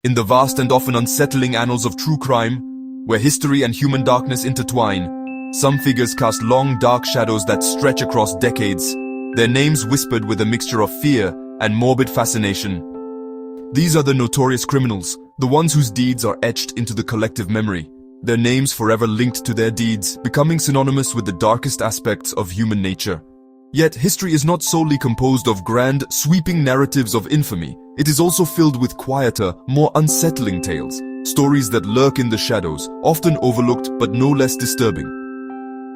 In the vast and often unsettling annals of true crime, where history and human darkness intertwine, some figures cast long, dark shadows that stretch across decades, their names whispered with a mixture of fear and morbid fascination. These are the notorious criminals, the ones whose deeds are etched into the collective memory, their names forever linked to their deeds, becoming synonymous with the darkest aspects of human nature. Yet history is not solely composed of grand, sweeping narratives of infamy. It is also filled with quieter, more unsettling tales, stories that lurk in the shadows, often overlooked but no less disturbing.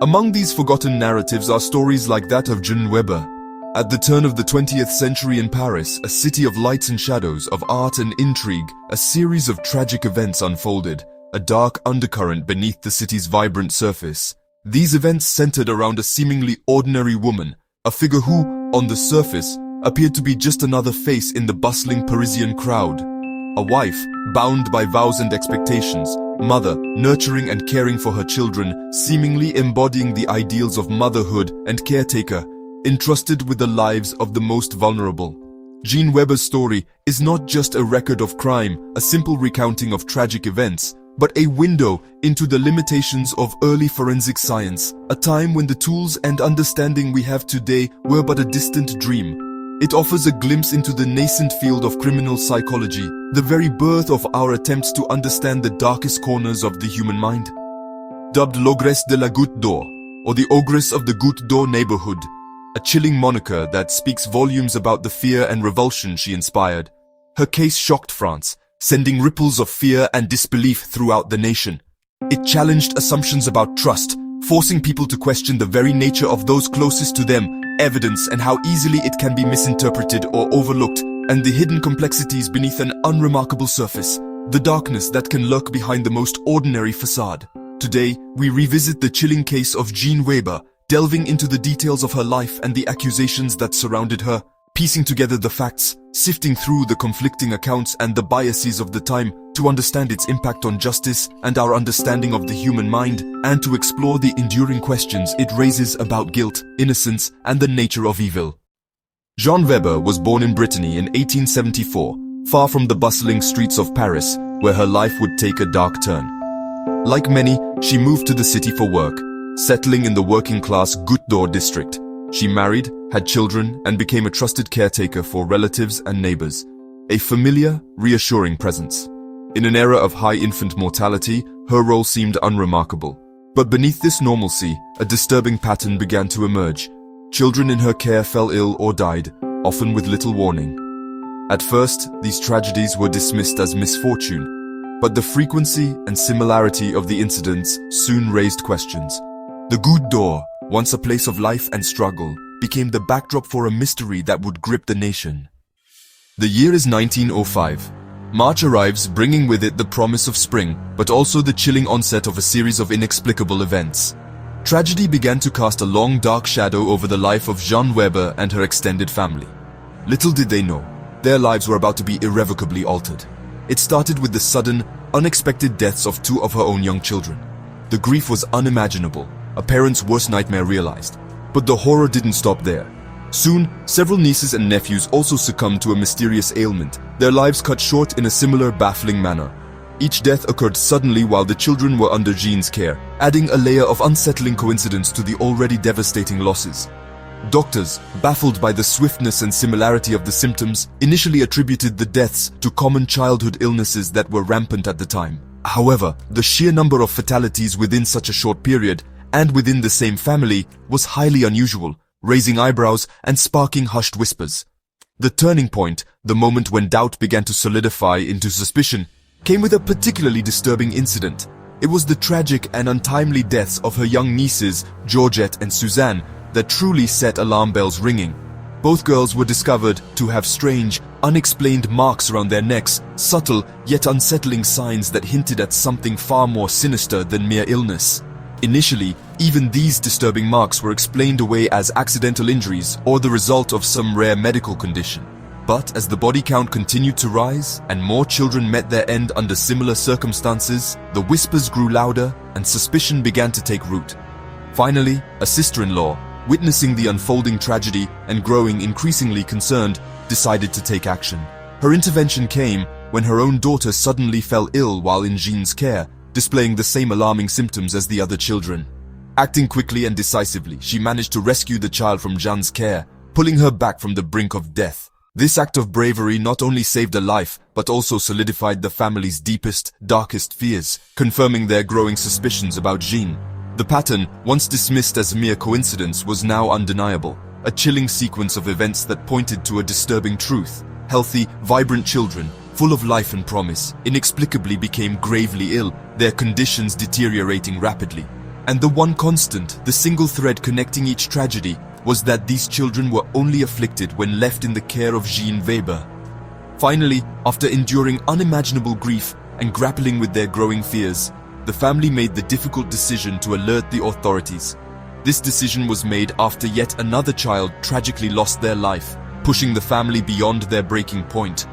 Among these forgotten narratives are stories like that of Jeanne Weber. At the turn of the 20th century in Paris, a city of lights and shadows, of art and intrigue, a series of tragic events unfolded, a dark undercurrent beneath the city's vibrant surface. These events centered around a seemingly ordinary woman, a figure who, on the surface, appeared to be just another face in the bustling Parisian crowd. A wife, bound by vows and expectations, mother, nurturing and caring for her children, seemingly embodying the ideals of motherhood and caretaker, entrusted with the lives of the most vulnerable. Jeanne Weber's story is not just a record of crime, a simple recounting of tragic events, but a window into the limitations of early forensic science, a time when the tools and understanding we have today were but a distant dream. It offers a glimpse into the nascent field of criminal psychology, the very birth of our attempts to understand the darkest corners of the human mind. Dubbed l'Ogresse de la Goutte d'Or, or the Ogress of the Goutte d'Or neighborhood, a chilling moniker that speaks volumes about the fear and revulsion she inspired. Her case shocked France, sending ripples of fear and disbelief throughout the nation. It challenged assumptions about trust, forcing people to question the very nature of those closest to them, evidence and how easily it can be misinterpreted or overlooked, and the hidden complexities beneath an unremarkable surface, the darkness that can lurk behind the most ordinary facade. Today, we revisit the chilling case of Jeanne Weber, delving into the details of her life and the accusations that surrounded her, piecing together the facts, sifting through the conflicting accounts and the biases of the time to understand its impact on justice and our understanding of the human mind, and to explore the enduring questions it raises about guilt, innocence, and the nature of evil. Jeanne Weber was born in Brittany in 1874, far from the bustling streets of Paris, where her life would take a dark turn. Like many, she moved to the city for work, settling in the working-class Goutte d'Or district. She married, had children, and became a trusted caretaker for relatives and neighbors. A familiar, reassuring presence. In an era of high infant mortality, her role seemed unremarkable. But beneath this normalcy, a disturbing pattern began to emerge. Children in her care fell ill or died, often with little warning. At first, these tragedies were dismissed as misfortune, but the frequency and similarity of the incidents soon raised questions. The Goutte d'Or, once a place of life and struggle, became the backdrop for a mystery that would grip the nation. The year is 1905. March arrives, bringing with it the promise of spring, but also the chilling onset of a series of inexplicable events. Tragedy began to cast a long, dark shadow over the life of Jeanne Weber and her extended family. Little did they know, their lives were about to be irrevocably altered. It started with the sudden, unexpected deaths of two of her own young children. The grief was unimaginable, a parent's worst nightmare realized. But the horror didn't stop there. Soon, several nieces and nephews also succumbed to a mysterious ailment, their lives cut short in a similar baffling manner. Each death occurred suddenly while the children were under Jeanne's care, adding a layer of unsettling coincidence to the already devastating losses. Doctors, baffled by the swiftness and similarity of the symptoms, initially attributed the deaths to common childhood illnesses that were rampant at the time. However, the sheer number of fatalities within such a short period, and within the same family, was highly unusual, raising eyebrows and sparking hushed whispers. The turning point, the moment when doubt began to solidify into suspicion, came with a particularly disturbing incident. It was the tragic and untimely deaths of her young nieces, Georgette and Suzanne, that truly set alarm bells ringing. Both girls were discovered to have strange, unexplained marks around their necks, subtle yet unsettling signs that hinted at something far more sinister than mere illness. Initially, even these disturbing marks were explained away as accidental injuries or the result of some rare medical condition. But as the body count continued to rise and more children met their end under similar circumstances, the whispers grew louder and suspicion began to take root. Finally, a sister-in-law, witnessing the unfolding tragedy and growing increasingly concerned, decided to take action. Her intervention came, when her own daughter suddenly fell ill while in Jeanne's care, displaying the same alarming symptoms as the other children. Acting quickly and decisively, she managed to rescue the child from Jeanne's care, pulling her back from the brink of death. This act of bravery not only saved a life, but also solidified the family's deepest, darkest fears, confirming their growing suspicions about Jeanne. The pattern, once dismissed as mere coincidence, was now undeniable, a chilling sequence of events that pointed to a disturbing truth. Healthy, vibrant children, full of life and promise, inexplicably became gravely ill, their conditions deteriorating rapidly. And the one constant, the single thread connecting each tragedy, was that these children were only afflicted when left in the care of Jeanne Weber. Finally, after enduring unimaginable grief and grappling with their growing fears, the family made the difficult decision to alert the authorities. This decision was made after yet another child tragically lost their life, pushing the family beyond their breaking point.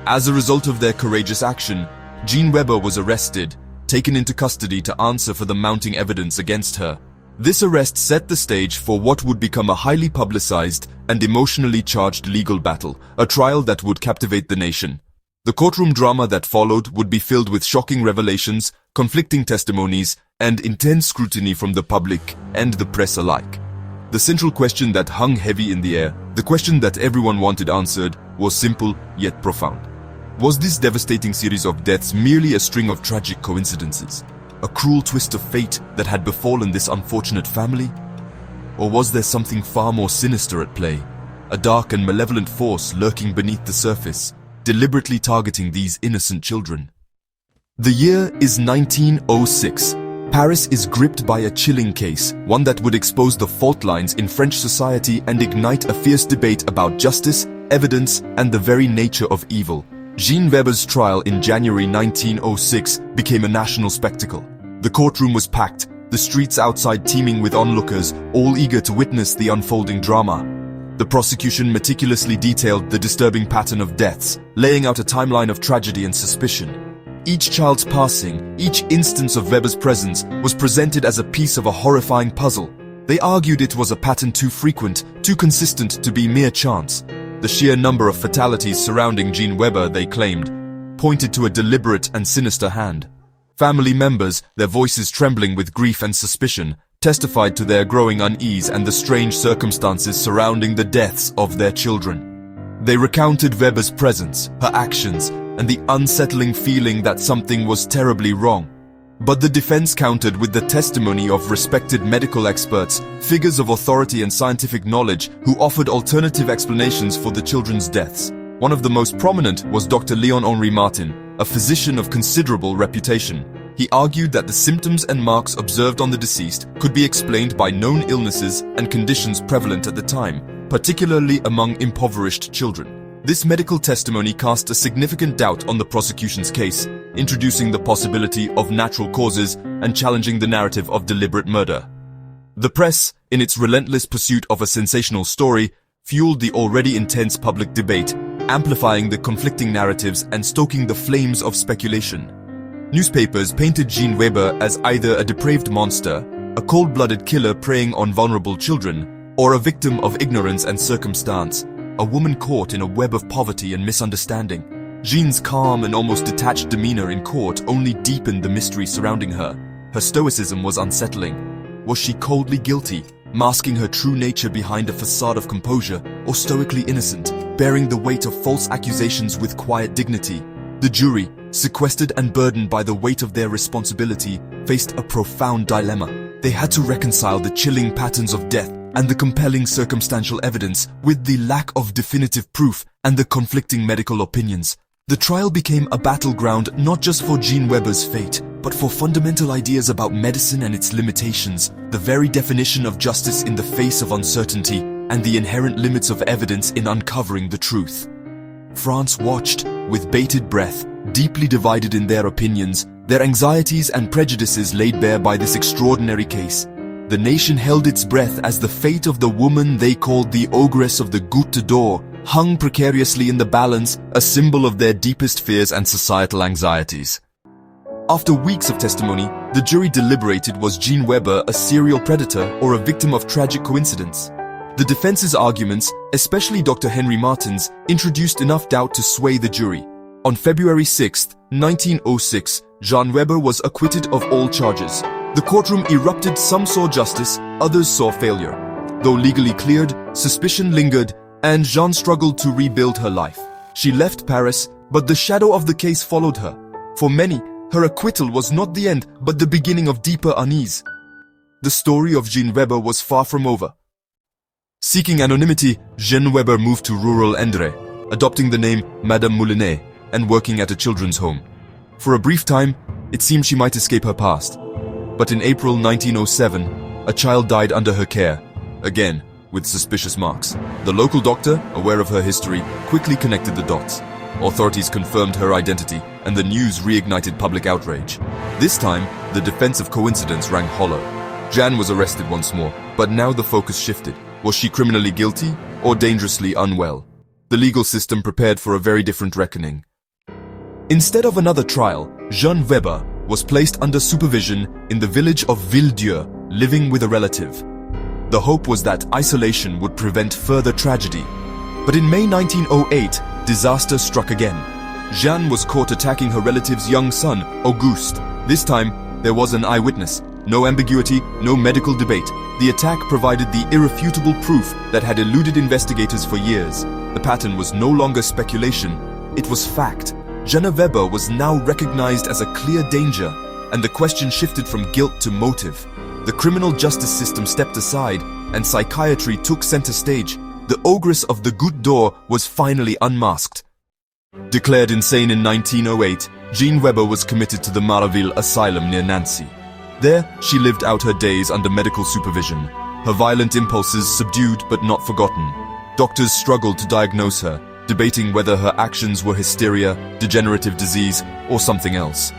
As a result of their courageous action, Jeanne Weber was arrested, taken into custody to answer for the mounting evidence against her. This arrest set the stage for what would become a highly publicized and emotionally charged legal battle, a trial that would captivate the nation. The courtroom drama that followed would be filled with shocking revelations, conflicting testimonies, and intense scrutiny from the public and the press alike. The central question that hung heavy in the air, the question that everyone wanted answered, was simple yet profound. Was this devastating series of deaths merely a string of tragic coincidences? A cruel twist of fate that had befallen this unfortunate family? Or was there something far more sinister at play? A dark and malevolent force lurking beneath the surface, deliberately targeting these innocent children? The year is 1906. Paris is gripped by a chilling case, one that would expose the fault lines in French society and ignite a fierce debate about justice, evidence, and the very nature of evil. Jeanne Weber's trial in January 1906 became a national spectacle. The courtroom was packed, the streets outside teeming with onlookers, all eager to witness the unfolding drama. The prosecution meticulously detailed the disturbing pattern of deaths, laying out a timeline of tragedy and suspicion. Each child's passing, each instance of Weber's presence, was presented as a piece of a horrifying puzzle. They argued it was a pattern too frequent, too consistent to be mere chance. The sheer number of fatalities surrounding Jeanne Weber, they claimed, pointed to a deliberate and sinister hand. Family members, their voices trembling with grief and suspicion, testified to their growing unease and the strange circumstances surrounding the deaths of their children. They recounted Weber's presence, her actions, and the unsettling feeling that something was terribly wrong. But the defense countered with the testimony of respected medical experts, figures of authority and scientific knowledge who offered alternative explanations for the children's deaths. One of the most prominent was Dr. Léon-Henri Martin, a physician of considerable reputation. He argued that the symptoms and marks observed on the deceased could be explained by known illnesses and conditions prevalent at the time, particularly among impoverished children. This medical testimony cast a significant doubt on the prosecution's case, introducing the possibility of natural causes and challenging the narrative of deliberate murder. The press, in its relentless pursuit of a sensational story, fueled the already intense public debate, amplifying the conflicting narratives and stoking the flames of speculation. Newspapers painted Jeanne Weber as either a depraved monster, a cold-blooded killer preying on vulnerable children, or a victim of ignorance and circumstance, a woman caught in a web of poverty and misunderstanding. Jeanne's calm and almost detached demeanor in court only deepened the mystery surrounding her. Her stoicism was unsettling. Was she coldly guilty, masking her true nature behind a facade of composure, or stoically innocent, bearing the weight of false accusations with quiet dignity? The jury, sequestered and burdened by the weight of their responsibility, faced a profound dilemma. They had to reconcile the chilling patterns of death and the compelling circumstantial evidence with the lack of definitive proof and the conflicting medical opinions. The trial became a battleground not just for Jeanne Weber's fate, but for fundamental ideas about medicine and its limitations, the very definition of justice in the face of uncertainty, and the inherent limits of evidence in uncovering the truth. France watched, with bated breath, deeply divided in their opinions, their anxieties and prejudices laid bare by this extraordinary case. The nation held its breath as the fate of the woman they called the Ogress of the Goutte hung precariously in the balance, a symbol of their deepest fears and societal anxieties. After weeks of testimony, the jury deliberated: was Jeanne Weber a serial predator or a victim of tragic coincidence? The defense's arguments, especially Dr. Henry Martin's, introduced enough doubt to sway the jury. On February 6, 1906, Jeanne Weber was acquitted of all charges. The courtroom erupted. Some saw justice, others saw failure. Though legally cleared, suspicion lingered, and Jeanne struggled to rebuild her life. She left Paris, but the shadow of the case followed her. For many, her acquittal was not the end, but the beginning of deeper unease. The story of Jeanne Weber was far from over. Seeking anonymity, Jeanne Weber moved to rural Indre, adopting the name Madame Moulinet and working at a children's home. For a brief time, it seemed she might escape her past. But in April 1907, a child died under her care, again with suspicious marks. The local doctor, aware of her history, quickly connected the dots. Authorities confirmed her identity, and the news reignited public outrage. This time, the defense of coincidence rang hollow. Jeanne was arrested once more, but now the focus shifted. Was she criminally guilty or dangerously unwell? The legal system prepared for a very different reckoning. Instead of another trial, Jeanne Weber was placed under supervision in the village of Villedieu, living with a relative. The hope was that isolation would prevent further tragedy. But in May 1908, disaster struck again. Jeanne was caught attacking her relative's young son, Auguste. This time, there was an eyewitness. No ambiguity, no medical debate. The attack provided the irrefutable proof that had eluded investigators for years. The pattern was no longer speculation, it was fact. Jeanne Weber was now recognized as a clear danger, and the question shifted from guilt to motive. The criminal justice system stepped aside, and psychiatry took center stage. The ogress of the Goutte was finally unmasked. Declared insane in 1908, Jeanne Weber was committed to the Marville Asylum near Nancy. There, she lived out her days under medical supervision, her violent impulses subdued but not forgotten. Doctors struggled to diagnose her, debating whether her actions were hysteria, degenerative disease, or something else.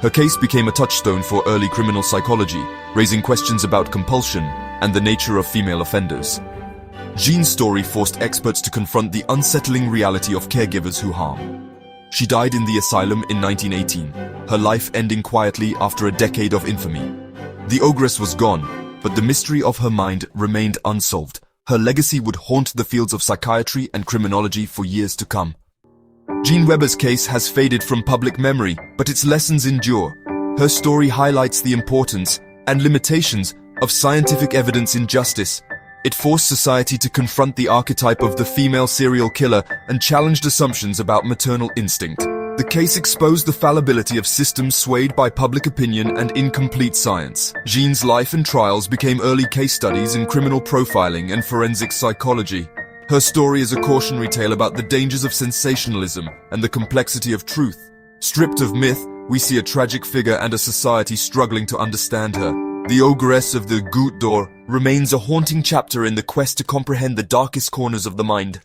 Her case became a touchstone for early criminal psychology, raising questions about compulsion and the nature of female offenders. Jeanne's story forced experts to confront the unsettling reality of caregivers who harm. She died in the asylum in 1918, her life ending quietly after a decade of infamy. The ogress was gone, but the mystery of her mind remained unsolved. Her legacy would haunt the fields of psychiatry and criminology for years to come. Jeanne Weber's case has faded from public memory, but its lessons endure. Her story highlights the importance and limitations of scientific evidence in justice. It forced society to confront the archetype of the female serial killer and challenged assumptions about maternal instinct. The case exposed the fallibility of systems swayed by public opinion and incomplete science. Jeanne's life and trials became early case studies in criminal profiling and forensic psychology. Her story is a cautionary tale about the dangers of sensationalism and the complexity of truth. Stripped of myth, we see a tragic figure and a society struggling to understand her. The ogress of the Goutte remains a haunting chapter in the quest to comprehend the darkest corners of the mind.